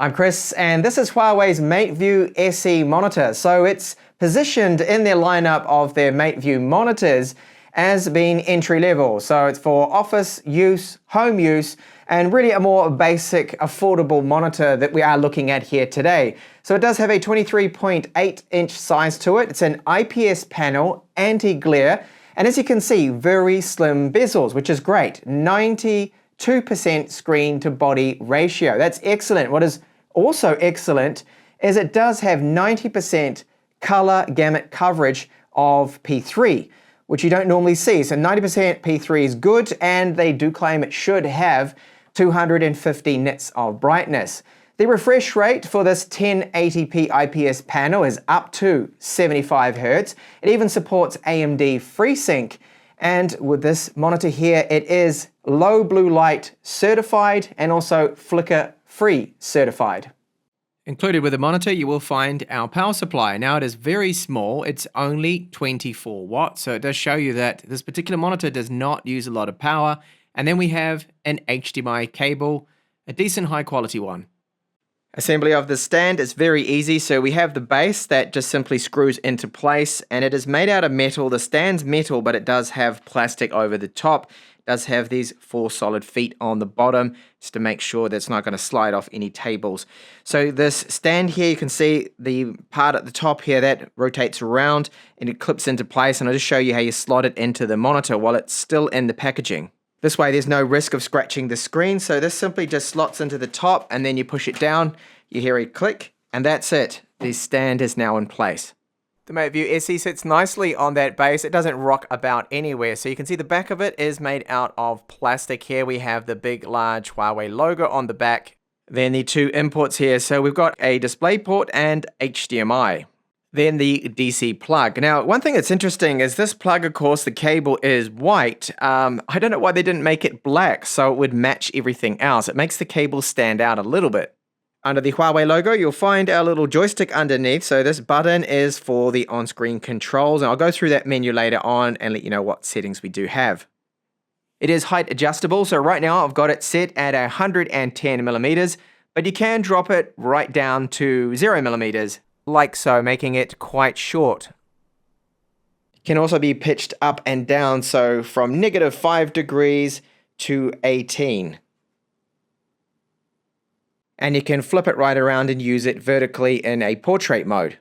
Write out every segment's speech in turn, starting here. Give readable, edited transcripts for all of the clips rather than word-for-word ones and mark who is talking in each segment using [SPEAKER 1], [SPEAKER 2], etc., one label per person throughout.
[SPEAKER 1] I'm Chris, and this is Huawei's MateView SE monitor. So it's positioned in their lineup of their MateView monitors as being entry level. So it's for office use, home use, and really a more basic, affordable monitor that we are looking at here today. So it does have a 23.8-inch size to it. It's an IPS panel, anti-glare, and as you can see, very slim bezels, which is great. 92% screen to body ratio. That's excellent. What is also excellent is it does have 90% color gamut coverage of P3, which you don't normally see. So 90% P3 is good, and they do claim it should have 250 nits of brightness. The refresh rate for this 1080p IPS panel is up to 75 Hz. It even supports AMD FreeSync, and with this monitor here, it is low blue light certified and also flicker free certified.
[SPEAKER 2] Included with the monitor, you will find our power supply. Now it is very small, it's only 24 watts, so it does show you that this particular monitor does not use a lot of power. And then we have an HDMI cable, a decent high quality one.
[SPEAKER 1] Assembly of the stand is very easy. So we have the base that just simply screws into place, and it is made out of metal. The stand's metal, but it does have plastic over the top. It does have these 4 solid feet on the bottom just to make sure that it's not going to slide off any tables. So this stand here, you can see the part at the top here that rotates around and it clips into place, and I'll just show you how you slot it into the monitor while it's still in the packaging. This way there's no risk of scratching the screen, so this simply just slots into the top and then you push it down, you hear a click, and that's it. The stand is now in place. The MateView SE sits nicely on that base. It doesn't rock about anywhere, so you can see the back of it is made out of plastic. Here we have the big large Huawei logo on the back. Then the 2 inputs here, so we've got a display port and HDMI. Then the DC plug. Now, one thing that's interesting is this plug, of course, the cable is white. I don't know why they didn't make it black so it would match everything else. It makes the cable stand out a little bit. Under the Huawei logo, you'll find our little joystick underneath. So this button is for the on-screen controls, and I'll go through that menu later on and let you know what settings we do have. It is height adjustable, so right now I've got it set at 110 millimeters, but you can drop it right down to 0 millimeters. Like so, making it quite short. It can also be pitched up and down, so from -5 degrees to 18. And you can flip it right around and use it vertically in a portrait mode.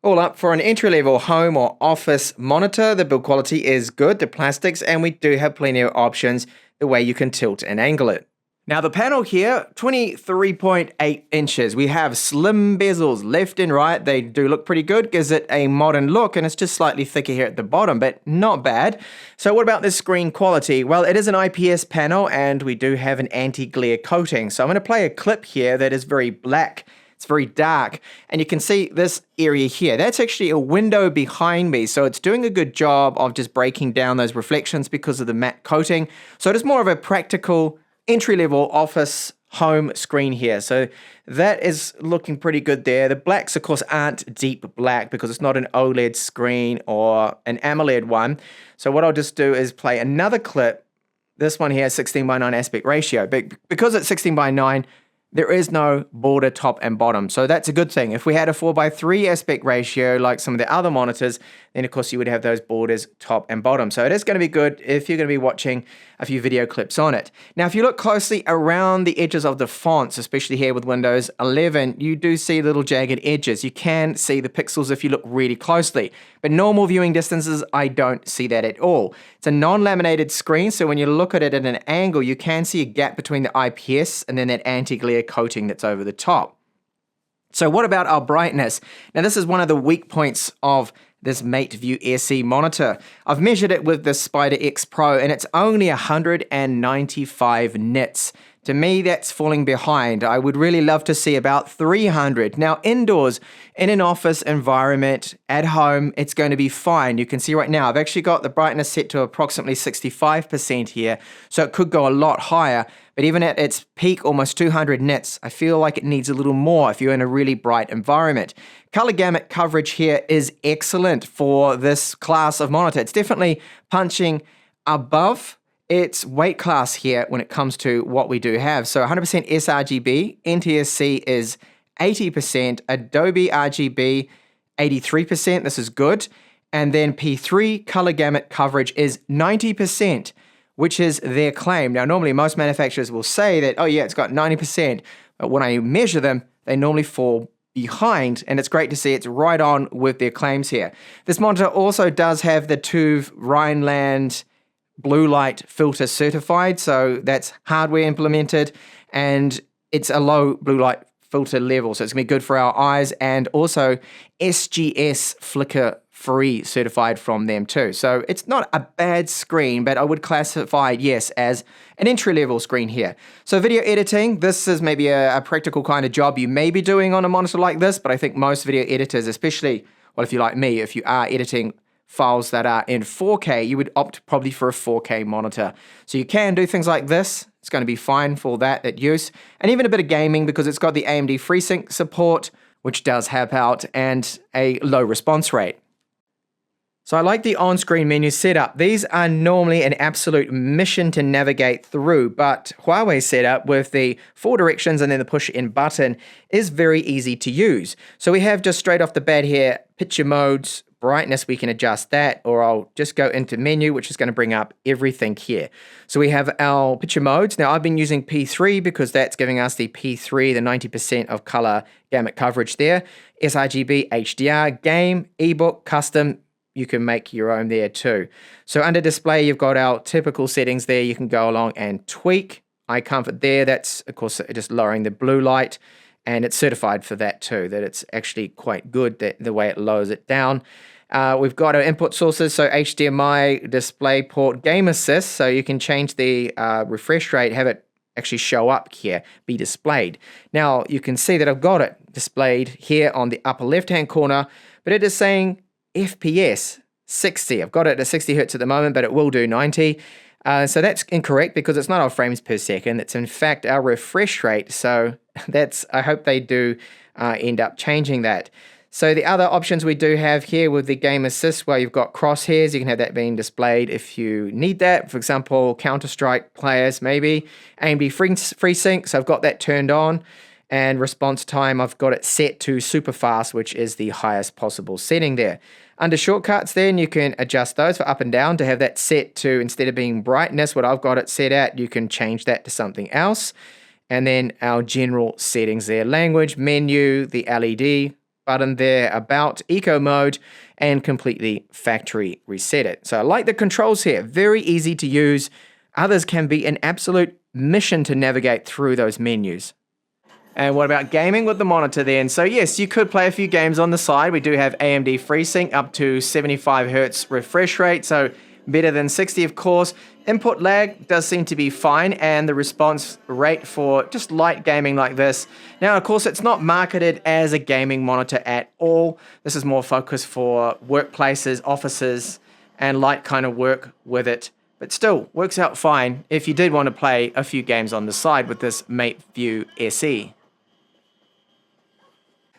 [SPEAKER 1] All up for an entry-level home or office monitor. The build quality is good, the plastics, and we do have plenty of options the way you can tilt and angle it. Now the panel here, 23.8 inches. We have slim bezels left and right. They do look pretty good, gives it a modern look, and it's just slightly thicker here at the bottom, but not bad. So what about the screen quality? Well, it is an IPS panel, and we do have an anti-glare coating. So I'm going to play a clip here that is very black. It's very dark, and you can see this area here. That's actually a window behind me, so it's doing a good job of just breaking down those reflections because of the matte coating. So it is more of a practical entry-level office home screen here. So that is looking pretty good there. The blacks, of course, aren't deep black because it's not an OLED screen or an AMOLED one. So what I'll just do is play another clip. This one here, 16:9 aspect ratio. But because it's 16:9, there is no border top and bottom. So that's a good thing. If we had a 4:3 aspect ratio like some of the other monitors, then of course you would have those borders top and bottom. So it is going to be good if you're going to be watching a few video clips on it. Now, if you look closely around the edges of the fonts, especially here with Windows 11, you do see little jagged edges. You can see the pixels if you look really closely. But normal viewing distances, I don't see that at all. It's a non-laminated screen, so when you look at it at an angle, you can see a gap between the IPS and then that anti-glare coating that's over the top. So what about our brightness? Now, this is one of the weak points of this MateView SE monitor. I've measured it with the Spider X Pro, and it's only 195 nits. To me, that's falling behind. I would really love to see about 300. Now, indoors, in an office environment, at home, it's going to be fine. You can see right now, I've actually got the brightness set to approximately 65% here, so it could go a lot higher. But even at its peak, almost 200 nits, I feel like it needs a little more if you're in a really bright environment. Color gamut coverage here is excellent for this class of monitor. It's definitely punching above its weight class here when it comes to what we do have. So 100% sRGB, NTSC is 80%, Adobe RGB 83%, this is good. And then P3 color gamut coverage is 90%, which is their claim. Now, normally most manufacturers will say that, oh yeah, it's got 90%, but when I measure them, they normally fall behind, and it's great to see it's right on with their claims here. This monitor also does have the TÜV Rheinland blue light filter certified, so that's hardware implemented, and it's a low blue light filter level, so it's going to be good for our eyes, and also SGS flicker free certified from them too. So it's not a bad screen, but I would classify it, yes, as an entry-level screen here. So video editing, this is maybe a practical kind of job you may be doing on a monitor like this, but I think most video editors, especially, well, if you're like me, if you are editing files that are in 4K, you would opt probably for a 4K monitor. So you can do things like this. It's going to be fine for that at use. And even a bit of gaming because it's got the AMD FreeSync support, which does help out, and a low response rate. So I like the on-screen menu setup. These are normally an absolute mission to navigate through, but Huawei's setup with the 4 directions and then the push-in button is very easy to use. So we have just straight off the bat here, picture modes, brightness, we can adjust that, or I'll just go into menu, which is going to bring up everything here. So we have our picture modes. Now I've been using P3 because that's giving us the P3, the 90% of color gamut coverage there. sRGB, HDR, game, ebook, custom, you can make your own there too. So under display, you've got our typical settings there. You can go along and tweak. Eye comfort there, that's of course just lowering the blue light, and it's certified for that too, that it's actually quite good the way it lowers it down. We've got our input sources, so HDMI, DisplayPort, Game Assist, so you can change the refresh rate, have it actually show up here, be displayed. Now you can see that I've got it displayed here on the upper left-hand corner, but it is saying FPS 60. I've got it at 60 hertz at the moment, but it will do 90. So that's incorrect because it's not our frames per second. It's in fact our refresh rate. So that's, I hope they do end up changing that. So the other options we do have here with the Game Assist, where you've got crosshairs, you can have that being displayed if you need that. For example, Counter-Strike players maybe. AMD FreeSync, so I've got that turned on. And response time, I've got it set to super fast, which is the highest possible setting there. Under shortcuts then, you can adjust those for up and down to have that set to, instead of being brightness, what I've got it set at, you can change that to something else. And then our general settings there, language, menu, the LED button there, about, eco mode, and completely factory reset it. So I like the controls here, very easy to use. Others can be an absolute mission to navigate through those menus. And what about gaming with the monitor then? So yes, you could play a few games on the side. We do have AMD FreeSync up to 75 Hz refresh rate, so better than 60 of course. Input lag does seem to be fine, and the response rate for just light gaming like this. Now of course it's not marketed as a gaming monitor at all. This is more focused for workplaces, offices, and light kind of work with it. But still, works out fine if you did want to play a few games on the side with this MateView SE.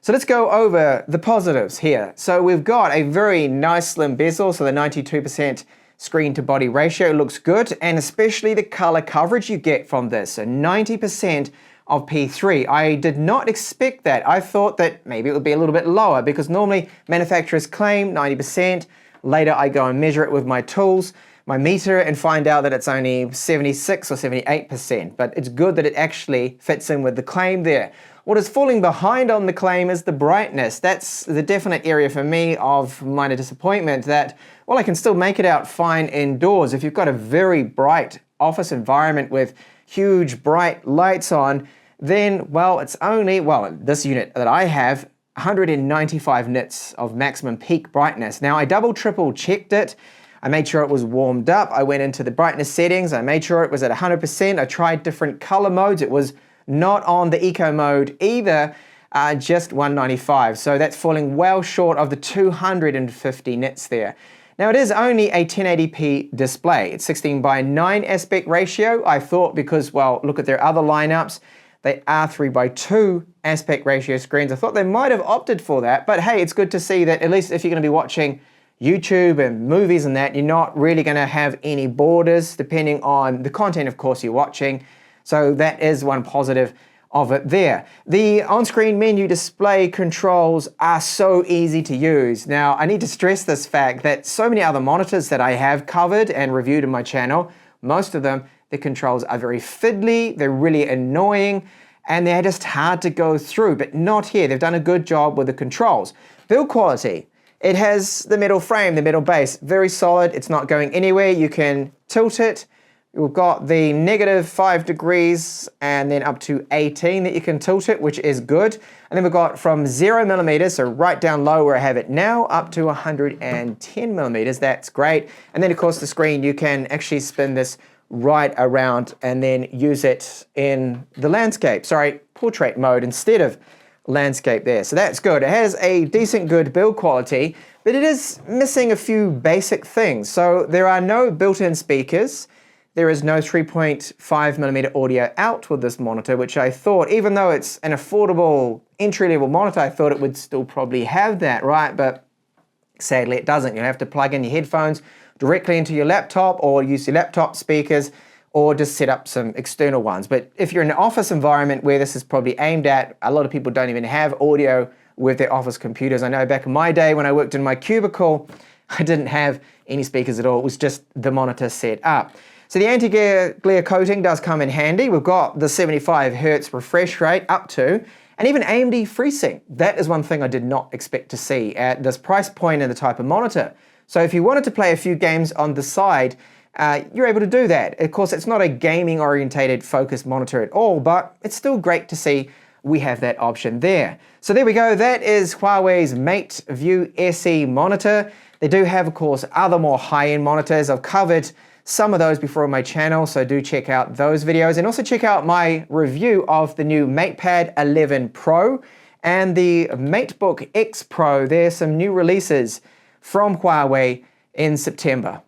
[SPEAKER 1] So let's go over the positives here. So we've got a very nice slim bezel, so the 92% screen to body ratio looks good, and especially the color coverage you get from this, so 90% of P3. I did not expect that. I thought that maybe it would be a little bit lower because normally manufacturers claim 90%. Later I go and measure it with my tools, my meter, and find out that it's only 76 or 78%, but it's good that it actually fits in with the claim there. What is falling behind on the claim is the brightness. That's the definite area for me of minor disappointment, that, well, I can still make it out fine indoors. If you've got a very bright office environment with huge bright lights on, then, well, it's only, well, this unit that I have, 195 nits of maximum peak brightness. Now, I triple checked it. I made sure it was warmed up. I went into the brightness settings. I made sure it was at 100%. I tried different color modes. It was not on the eco mode either, just 195. So that's falling well short of the 250 nits there. Now it is only a 1080p display. It's 16:9 aspect ratio. I thought because, well, look at their other lineups, they are 3:2 aspect ratio screens. I thought they might have opted for that, but hey, it's good to see that at least if you're going to be watching YouTube and movies and that, you're not really going to have any borders depending on the content, of course, you're watching. So that is one positive of it there. The on-screen menu display controls are so easy to use. Now, I need to stress this fact that so many other monitors that I have covered and reviewed in my channel, most of them, the controls are very fiddly, they're really annoying, and they're just hard to go through, but not here. They've done a good job with the controls. Build quality. It has the metal frame, the metal base, very solid. It's not going anywhere. You can tilt it. We've got the -5 degrees and then up to 18 that you can tilt it, which is good. And then we've got from 0mm, so right down low where I have it now, up to 110mm. That's great. And then of course the screen, you can actually spin this right around and then use it in the portrait mode instead of landscape there. So that's good. It has a decent good build quality, but it is missing a few basic things. So there are no built-in speakers. There is no 3.5mm audio out with this monitor, which I thought, even though it's an affordable entry-level monitor, I thought it would still probably have that, right? But sadly it doesn't. You'll have to plug in your headphones directly into your laptop or use your laptop speakers or just set up some external ones. But if you're in an office environment where this is probably aimed at, a lot of people don't even have audio with their office computers. I know back in my day when I worked in my cubicle, I didn't have any speakers at all. It was just the monitor set up. So the anti-glare coating does come in handy. We've got the 75 Hz refresh rate up to, and even AMD FreeSync. That is one thing I did not expect to see at this price point and the type of monitor. So if you wanted to play a few games on the side, you're able to do that. Of course, it's not a gaming orientated focused monitor at all, but it's still great to see we have that option there. So there we go. That is Huawei's MateView SE monitor. They do have, of course, other more high-end monitors. I've covered some of those before on my channel, so do check out those videos. And also check out my review of the new MatePad 11 Pro and the MateBook X Pro. There's some new releases from Huawei in September.